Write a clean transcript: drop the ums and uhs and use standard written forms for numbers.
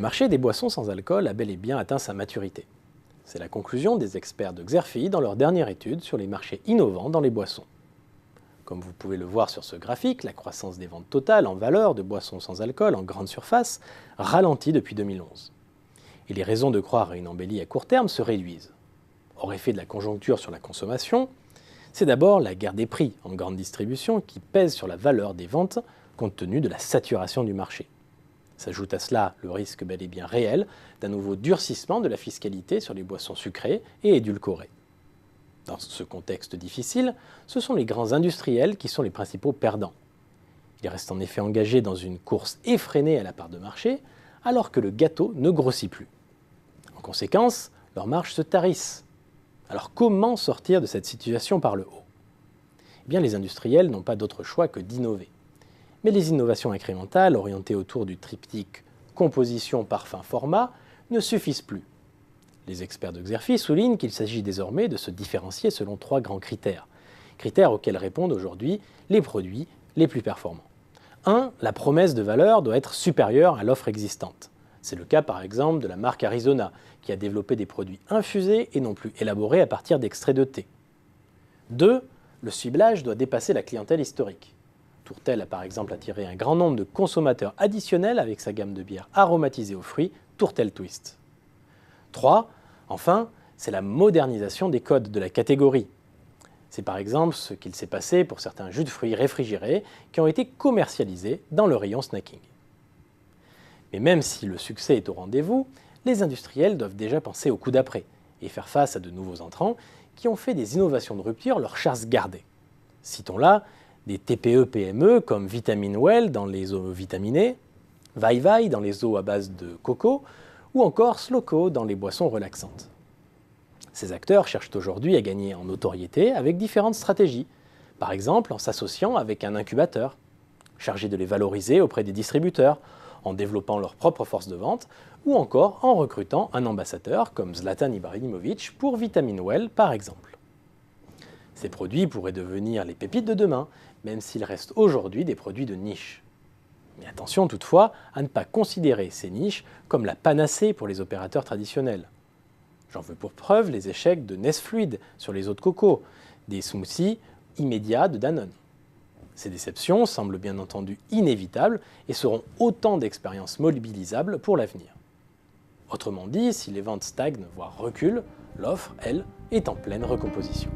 Le marché des boissons sans alcool a bel et bien atteint sa maturité. C'est la conclusion des experts de Xerfi dans leur dernière étude sur les marchés innovants dans les boissons. Comme vous pouvez le voir sur ce graphique, la croissance des ventes totales en valeur de boissons sans alcool en grande surface ralentit depuis 2011. Et les raisons de croire à une embellie à court terme se réduisent. Hors effet de la conjoncture sur la consommation, c'est d'abord la guerre des prix en grande distribution qui pèse sur la valeur des ventes compte tenu de la saturation du marché. S'ajoute à cela le risque bel et bien réel d'un nouveau durcissement de la fiscalité sur les boissons sucrées et édulcorées. Dans ce contexte difficile, ce sont les grands industriels qui sont les principaux perdants. Ils restent en effet engagés dans une course effrénée à la part de marché, alors que le gâteau ne grossit plus. En conséquence, leurs marges se tarissent. Alors comment sortir de cette situation par le haut ? Eh bien, les industriels n'ont pas d'autre choix que d'innover. Mais les innovations incrémentales, orientées autour du triptyque composition, parfum, format, ne suffisent plus. Les experts de Xerfi soulignent qu'il s'agit désormais de se différencier selon 3 grands critères. Critères auxquels répondent aujourd'hui les produits les plus performants. 1. La promesse de valeur doit être supérieure à l'offre existante. C'est le cas par exemple de la marque Arizona, qui a développé des produits infusés et non plus élaborés à partir d'extraits de thé. 2. Le ciblage doit dépasser la clientèle historique. Tourtel a par exemple attiré un grand nombre de consommateurs additionnels avec sa gamme de bières aromatisées aux fruits, Tourtel Twist. 3. Enfin, c'est la modernisation des codes de la catégorie. C'est par exemple ce qu'il s'est passé pour certains jus de fruits réfrigérés qui ont été commercialisés dans le rayon snacking. Mais même si le succès est au rendez-vous, les industriels doivent déjà penser au coup d'après et faire face à de nouveaux entrants qui ont fait des innovations de rupture leur chasse gardée. Citons là des TPE-PME comme Vitamine Well dans les eaux vitaminées, Vai Vai dans les eaux à base de coco ou encore Sloco dans les boissons relaxantes. Ces acteurs cherchent aujourd'hui à gagner en notoriété avec différentes stratégies, par exemple en s'associant avec un incubateur, chargé de les valoriser auprès des distributeurs, en développant leur propre force de vente, ou encore en recrutant un ambassadeur comme Zlatan Ibrahimovic pour Vitamine Well par exemple. Ces produits pourraient devenir les pépites de demain, même s'ils restent aujourd'hui des produits de niche. Mais attention toutefois à ne pas considérer ces niches comme la panacée pour les opérateurs traditionnels. J'en veux pour preuve les échecs de Nesfluid sur les eaux de coco, des smoothies immédiats de Danone. Ces déceptions semblent bien entendu inévitables et seront autant d'expériences mobilisables pour l'avenir. Autrement dit, si les ventes stagnent voire reculent, l'offre, elle, est en pleine recomposition.